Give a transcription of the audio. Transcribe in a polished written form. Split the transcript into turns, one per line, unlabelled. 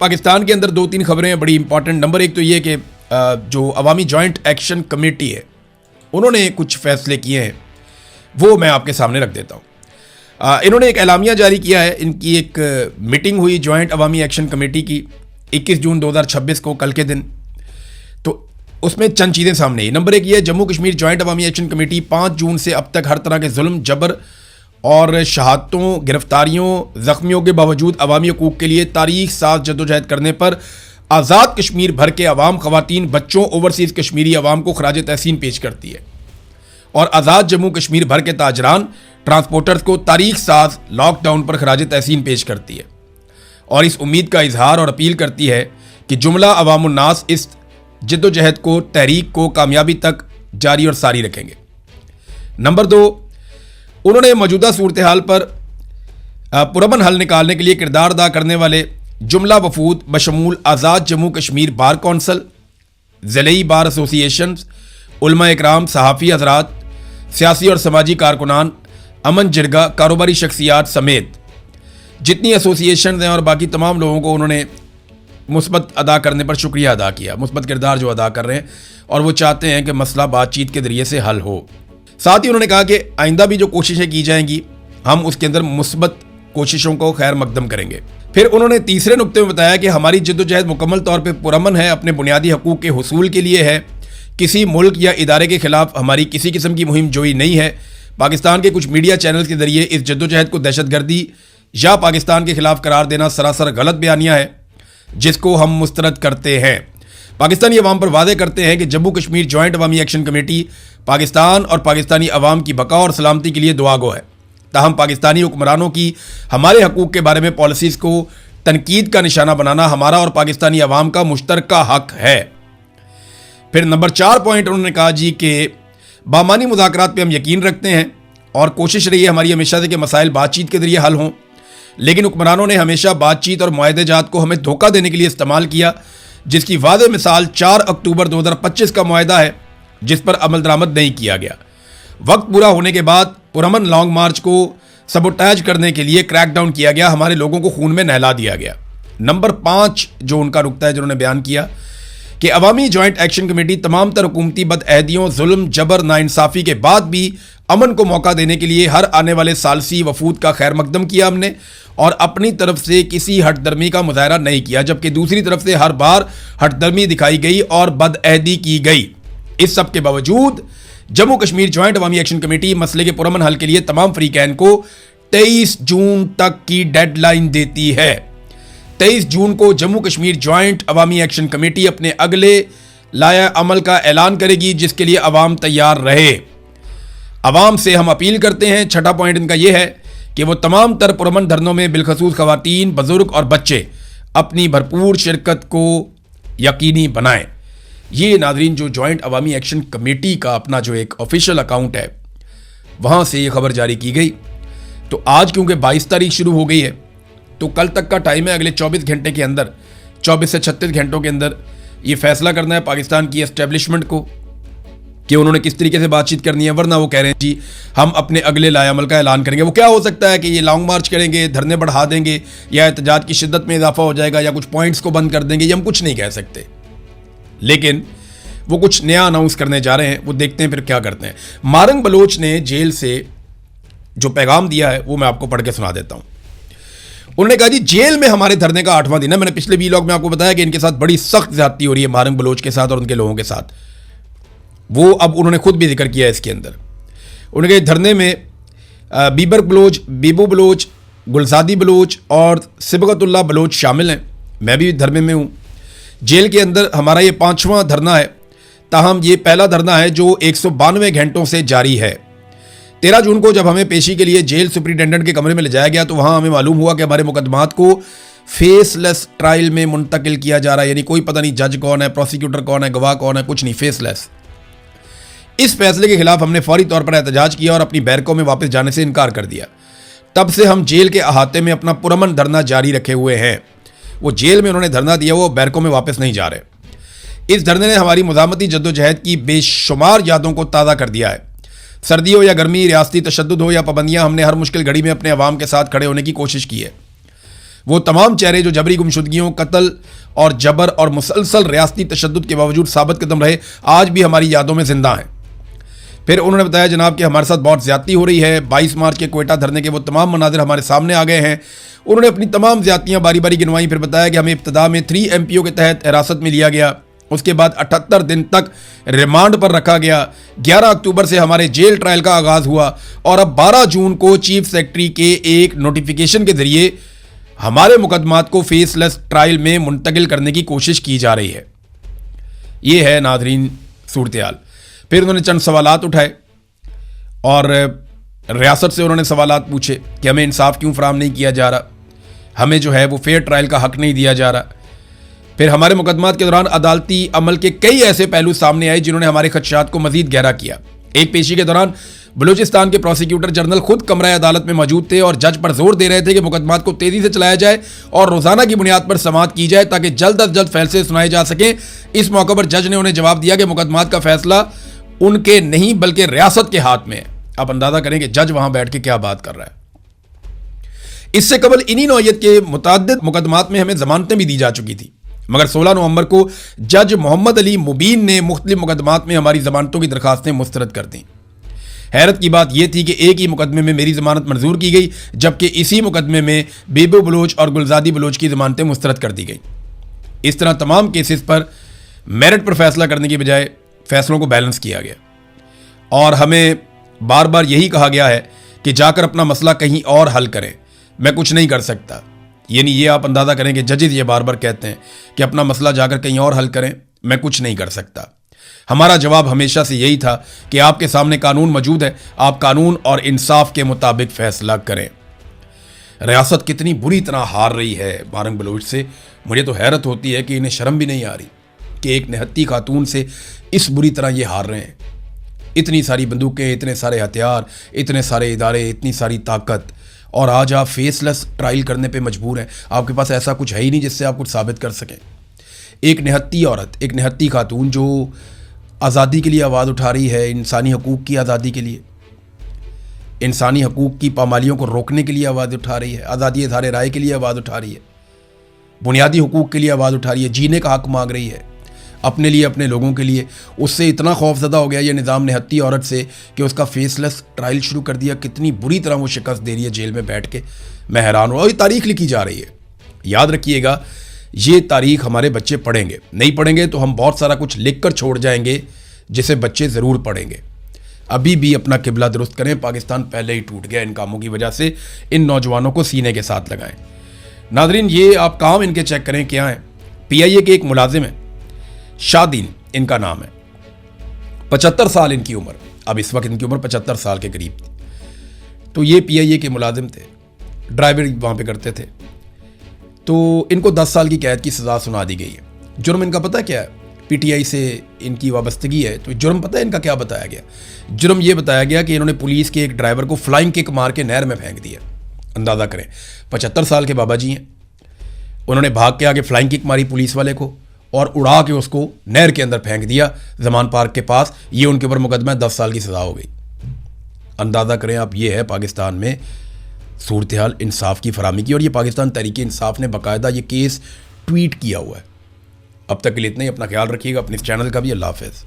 پاکستان کے اندر 2-3 خبریں ہیں بڑی امپورٹنٹ. نمبر 1 تو یہ کہ جو عوامی جوائنٹ ایکشن کمیٹی ہے انہوں نے کچھ فیصلے کیے ہیں، وہ میں آپ کے سامنے رکھ دیتا ہوں. انہوں نے ایک اعلامیہ جاری کیا ہے. ان کی ایک میٹنگ ہوئی جوائنٹ عوامی ایکشن کمیٹی کی 21 جون 2026 کو، کل کے دن. تو اس میں چند چیزیں سامنے آئی. نمبر 1 یہ، جموں کشمیر جوائنٹ عوامی ایکشن کمیٹی 5 جون سے اب تک ہر طرح کے ظلم، جبر اور شہادتوں، گرفتاریوں، زخمیوں کے باوجود عوامی حقوق کے لیے تاریخ ساز جدوجہد کرنے پر آزاد کشمیر بھر کے عوام، خواتین، بچوں، اوورسیز کشمیری عوام کو خراج تحسین پیش کرتی ہے، اور آزاد جموں کشمیر بھر کے تاجران، ٹرانسپورٹرز کو تاریخ ساز لاک ڈاؤن پر خراج تحسین پیش کرتی ہے، اور اس امید کا اظہار اور اپیل کرتی ہے کہ جملہ عوام الناس اس جدوجہد کو، تحریک کو کامیابی تک جاری اور ساری رکھیں گے. نمبر 2، انہوں نے موجودہ صورتحال پر پرامن حل نکالنے کے لیے کردار ادا کرنے والے جملہ وفود بشمول آزاد جموں کشمیر بار کونسل، ضلعی بار ایسوسی ایشنز، علماء اکرام، صحافی حضرات، سیاسی اور سماجی کارکنان، امن جرگہ، کاروباری شخصیات سمیت جتنی ایسوسی ایشنز ہیں اور باقی تمام لوگوں کو انہوں نے مثبت ادا کرنے پر شکریہ ادا کیا، مثبت کردار جو ادا کر رہے ہیں، اور وہ چاہتے ہیں کہ مسئلہ بات چیت کے ذریعے سے حل ہو. ساتھ ہی انہوں نے کہا کہ آئندہ بھی جو کوششیں کی جائیں گی ہم اس کے اندر مثبت کوششوں کو خیر مقدم کریں گے. پھر انہوں نے تیسرے نقطے میں بتایا کہ ہماری جدوجہد مکمل طور پہ پرامن ہے، اپنے بنیادی حقوق کے حصول کے لیے ہے. کسی ملک یا ادارے کے خلاف ہماری کسی قسم کی مہم جوئی نہیں ہے. پاکستان کے کچھ میڈیا چینلز کے ذریعے اس جدوجہد کو دہشت گردی یا پاکستان کے خلاف قرار دینا سراسر غلط بیانیہ ہے جس کو ہم مسترد کرتے ہیں. پاکستانی عوام پر واضح کرتے ہیں کہ جموں کشمیر جوائنٹ عوامی ایکشن کمیٹی پاکستان اور پاکستانی عوام کی بقا اور سلامتی کے لیے دعا گو ہے. تاہم پاکستانی حکمرانوں کی ہمارے حقوق کے بارے میں پالیسیز کو تنقید کا نشانہ بنانا ہمارا اور پاکستانی عوام کا مشترکہ حق ہے. پھر نمبر 4 پوائنٹ انہوں نے کہا جی کہ بامانی مذاکرات پہ ہم یقین رکھتے ہیں اور کوشش رہی ہے ہماری ہمیشہ سے کہ مسائل بات چیت کے ذریعے حل ہوں، لیکن حکمرانوں نے ہمیشہ بات چیت اور معاہدے جات کو ہمیں دھوکہ دینے کے لیے استعمال کیا، جس کی واضح مثال 4 اکتوبر 2025 کا معاہدہ ہے جس پر عمل درآمد نہیں کیا گیا. وقت پورا ہونے کے بعد پرامن لانگ مارچ کو سبوٹیج کرنے کے لیے کریک ڈاؤن کیا گیا، ہمارے لوگوں کو خون میں نہلا دیا گیا. نمبر 5 جو ان کا نقطہ ہے جنہوں نے بیان کیا کہ عوامی جوائنٹ ایکشن کمیٹی تمام تر حکومتی بدعہدیوں، ظلم، جبر، ناانصافی کے بعد بھی امن کو موقع دینے کے لیے ہر آنے والے ثالثی وفود کا خیر مقدم کیا ہم نے، اور اپنی طرف سے کسی ہٹ درمی کا مظاہرہ نہیں کیا، جبکہ دوسری طرف سے ہر بار ہٹ درمی دکھائی گئی اور بدعہدی کی گئی. اس سب کے باوجود جموں کشمیر جوائنٹ عوامی ایکشن کمیٹی مسئلے کے پرامن حل کے لیے تمام فریقین کو 23 جون تک کی ڈیڈ لائن دیتی ہے. 23 جون کو جموں کشمیر جوائنٹ عوامی ایکشن کمیٹی اپنے اگلے لائحہ عمل کا اعلان کرے گی جس کے لیے عوام تیار رہے. عوام سے ہم اپیل کرتے ہیں، 6 پوائنٹ ان کا یہ ہے کہ وہ تمام تر پرامن دھرنوں میں بالخصوص خواتین، بزرگ اور بچے اپنی بھرپور شرکت کو یقینی بنائیں. یہ ناظرین جو جوائنٹ عوامی ایکشن کمیٹی کا اپنا جو ایک آفیشیل اکاؤنٹ ہے وہاں سے یہ خبر جاری کی گئی. تو آج کیونکہ 22 تاریخ شروع ہو گئی ہے تو کل تک کا ٹائم ہے، اگلے 24 گھنٹے کے اندر، 24 سے 36 گھنٹوں کے اندر یہ فیصلہ کرنا ہے پاکستان کی اسٹیبلشمنٹ کو کہ انہوں نے کس طریقے سے بات چیت کرنی ہے. ورنہ وہ کہہ رہے ہیں جی ہم اپنے اگلے لائحہ عمل کا اعلان کریں گے. وہ کیا ہو سکتا ہے کہ یہ لانگ مارچ کریں گے، دھرنے بڑھا دیں گے، یا احتجاج کی شدت میں اضافہ ہو جائے گا، یا کچھ پوائنٹس کو بند کر دیں گے، یہ ہم کچھ نہیں کہہ سکتے. لیکن وہ کچھ نیا اناؤنس کرنے جا رہے ہیں، وہ دیکھتے ہیں پھر کیا کرتے ہیں. مارنگ بلوچ نے جیل سے جو پیغام دیا ہے وہ میں آپ کو پڑھ کے سنا دیتا ہوں. انہوں نے کہا جی جیل میں ہمارے دھرنے کا 8واں دن ہے. میں نے پچھلے ویلاگ میں آپ کو بتایا کہ ان کے ساتھ بڑی سخت زیادتی ہو رہی ہے مارنگ بلوچ کے ساتھ اور ان کے لوگوں کے ساتھ. وہ اب انہوں نے خود بھی ذکر کیا ہے اس کے اندر. انہوں نے کہا دھرنے میں بیبر بلوچ، بیبو بلوچ، گلزادی بلوچ اور سبغت اللہ بلوچ شامل ہیں. میں بھی دھرنے میں ہوں. جیل کے اندر ہمارا یہ 5واں دھرنا ہے، تاہم یہ پہلا دھرنا ہے جو 192 گھنٹوں سے جاری ہے. 13 جون کو جب ہمیں پیشی کے لیے جیل سپرنٹینڈنٹ کے کمرے میں لے جایا گیا تو وہاں ہمیں معلوم ہوا کہ ہمارے مقدمات کو فیس لیس ٹرائل میں منتقل کیا جا رہا ہے. یعنی کوئی پتہ نہیں جج کون ہے، پروسیکیوٹر کون ہے، گواہ کون ہے، کچھ نہیں، فیس لیس. اس فیصلے کے خلاف ہم نے فوری طور پر احتجاج کیا اور اپنی بیرکوں میں واپس جانے سے انکار کر دیا. تب سے ہم جیل کے احاطے میں اپنا پرامن دھرنا جاری رکھے ہوئے ہیں. وہ جیل میں انہوں نے دھرنا دیا، وہ بیرکوں میں واپس نہیں جا رہے. اس دھرنے نے ہماری مزاحمتی جدوجہد کی بے شمار یادوں کو تازہ کر دیا ہے. سردی ہو یا گرمی، ریاستی تشدد ہو یا پابندیاں، ہم نے ہر مشکل گھڑی میں اپنے عوام کے ساتھ کھڑے ہونے کی کوشش کی ہے. وہ تمام چہرے جو جبری گمشدگیوں، قتل اور جبر اور مسلسل ریاستی تشدد کے باوجود ثابت قدم رہے، آج بھی ہماری یادوں میں زندہ ہیں۔ پھر انہوں نے بتایا جناب کہ ہمارے ساتھ بہت زیادتی ہو رہی ہے، 22 مارچ کے کوئٹہ دھرنے کے وہ تمام مناظر ہمارے سامنے آ گئے ہیں۔ انہوں نے اپنی تمام زیادتیاں باری باری گنوائیں، پھر بتایا کہ ہمیں ابتدا میں 3 MPO کے تحت حراست میں لیا گیا، اس کے بعد 78 دن تک ریمانڈ پر رکھا گیا، 11 اکتوبر سے ہمارے جیل ٹرائل کا آغاز ہوا، اور اب 12 جون کو چیف سیکرٹری کے ایک نوٹیفیکیشن کے ذریعے ہمارے مقدمات کو فیس لیس ٹرائل میں منتقل کرنے کی کوشش کی جا رہی ہے۔ یہ ہے ناظرین صورتحال۔ پھر انہوں نے چند سوالات اٹھائے اور ریاست سے انہوں نے سوالات پوچھے کہ ہمیں انصاف کیوں فراہم نہیں کیا جا رہا، ہمیں جو ہے وہ فیئر ٹرائل کا حق نہیں دیا جا رہا۔ پھر ہمارے مقدمات کے دوران عدالتی عمل کے کئی ایسے پہلو سامنے آئے جنہوں نے ہمارے خدشات کو مزید گہرا کیا۔ ایک پیشی کے دوران بلوچستان کے پروسیکیوٹر جنرل خود کمرہ عدالت میں موجود تھے اور جج پر زور دے رہے تھے کہ مقدمات کو تیزی سے چلایا جائے اور روزانہ کی بنیاد پر سماعت کی جائے تاکہ جلد از جلد فیصلے سنائے جا سکیں۔ اس موقع پر جج نے انہیں جواب دیا کہ مقدمات کا فیصلہ ان کے نہیں بلکہ ریاست کے ہاتھ میں ہے۔ آپ اندازہ کریں کہ جج وہاں بیٹھ کے کیا بات کر رہا ہے۔ اس سے قبل انہی نوعیت کے متعدد مقدمات میں ہمیں ضمانتیں بھی دی جا چکی تھی، مگر 16 نومبر کو جج محمد علی مبین نے مختلف مقدمات میں ہماری ضمانتوں کی درخواستیں مسترد کر دیں۔ حیرت کی بات یہ تھی کہ ایک ہی مقدمے میں میری ضمانت منظور کی گئی، جبکہ اسی مقدمے میں بیبو بلوچ اور گلزادی بلوچ کی ضمانتیں مسترد کر دی گئیں۔ اس طرح تمام کیسز پر میرٹ پر فیصلہ کرنے کی بجائے فیصلوں کو بیلنس کیا گیا، اور ہمیں بار بار یہی کہا گیا ہے کہ جا کر اپنا مسئلہ کہیں اور حل کریں، میں کچھ نہیں کر سکتا۔ یعنی یہ آپ اندازہ کریں کہ ججز یہ بار بار کہتے ہیں کہ اپنا مسئلہ جا کر کہیں اور حل کریں، میں کچھ نہیں کر سکتا۔ ہمارا جواب ہمیشہ سے یہی تھا کہ آپ کے سامنے قانون موجود ہے، آپ قانون اور انصاف کے مطابق فیصلہ کریں۔ ریاست کتنی بری طرح ہار رہی ہے بارنگ بلوچ سے، مجھے تو حیرت ہوتی ہے کہ انہیں شرم بھی نہیں آ رہی کہ ایک نہتی خاتون سے اس بری طرح یہ ہار رہے ہیں۔ اتنی ساری بندوقیں، اتنے سارے ہتھیار، اتنے سارے ادارے، اتنی ساری طاقت، اور آج آپ فیس لیس ٹرائل کرنے پہ مجبور ہیں۔ آپ کے پاس ایسا کچھ ہے ہی نہیں جس سے آپ کچھ ثابت کر سکیں۔ ایک نہتی عورت، ایک نہتی خاتون جو آزادی کے لیے آواز اٹھا رہی ہے، انسانی حقوق کی آزادی کے لیے، انسانی حقوق کی پامالیوں کو روکنے کے لیے آواز اٹھا رہی ہے، آزادی اظہار رائے کے لیے آواز اٹھا رہی ہے، بنیادی حقوق کے لیے آواز اٹھا رہی ہے، جینے کا حق مانگ رہی ہے اپنے لیے، اپنے لوگوں کے لیے۔ اس سے اتنا خوف زدہ ہو گیا یہ نظام نہتی عورت سے کہ اس کا فیس لیس ٹرائل شروع کر دیا۔ کتنی بری طرح وہ شکست دے رہی ہے جیل میں بیٹھ کے، میں حیران ہوں۔ اور یہ تاریخ لکھی جا رہی ہے، یاد رکھیے گا، یہ تاریخ ہمارے بچے پڑھیں گے، نہیں پڑھیں گے تو ہم بہت سارا کچھ لکھ کر چھوڑ جائیں گے جسے بچے ضرور پڑھیں گے۔ ابھی بھی اپنا قبلہ درست کریں، پاکستان پہلے ہی ٹوٹ گیا ان کاموں کی وجہ سے۔ ان نوجوانوں کو سینے کے ساتھ لگائیں۔ ناظرین، یہ آپ کام ان کے چیک کریں کیا ہیں۔ PIA کے ایک ملازم ہیں، شادین ان کا نام ہے، 75 سال ان کی عمر، اب اس وقت ان کی عمر 75 سال کے قریب تھی۔ تو یہ PIA کے ملازم تھے، ڈرائیور وہاں پہ کرتے تھے۔ تو ان کو 10 سال کی قید کی سزا سنا دی گئی ہے۔ جرم ان کا پتہ کیا ہے؟ PTI سے ان کی وابستگی ہے، تو جرم پتہ ہے ان کا کیا بتایا گیا؟ جرم یہ بتایا گیا کہ انہوں نے پولیس کے ایک ڈرائیور کو فلائنگ کک مار کے نہر میں پھینک دیا۔ اندازہ کریں، 75 سال کے بابا جی ہیں، انہوں نے بھاگ کے آگے فلائنگ کک ماری پولیس والے کو اور اڑا کے اس کو نہر کے اندر پھینک دیا زمان پارک کے پاس۔ یہ ان کے اوپر مقدمہ 10 سال کی سزا ہو گئی۔ اندازہ کریں آپ، یہ ہے پاکستان میں صورتحال انصاف کی فراہمی کی، اور یہ پاکستان تحریک انصاف نے باقاعدہ یہ کیس ٹویٹ کیا ہوا ہے۔ اب تک کے لیے اتنا ہی، اپنا خیال رکھیے گا، اپنے اس چینل کا بھی۔ اللہ حافظ۔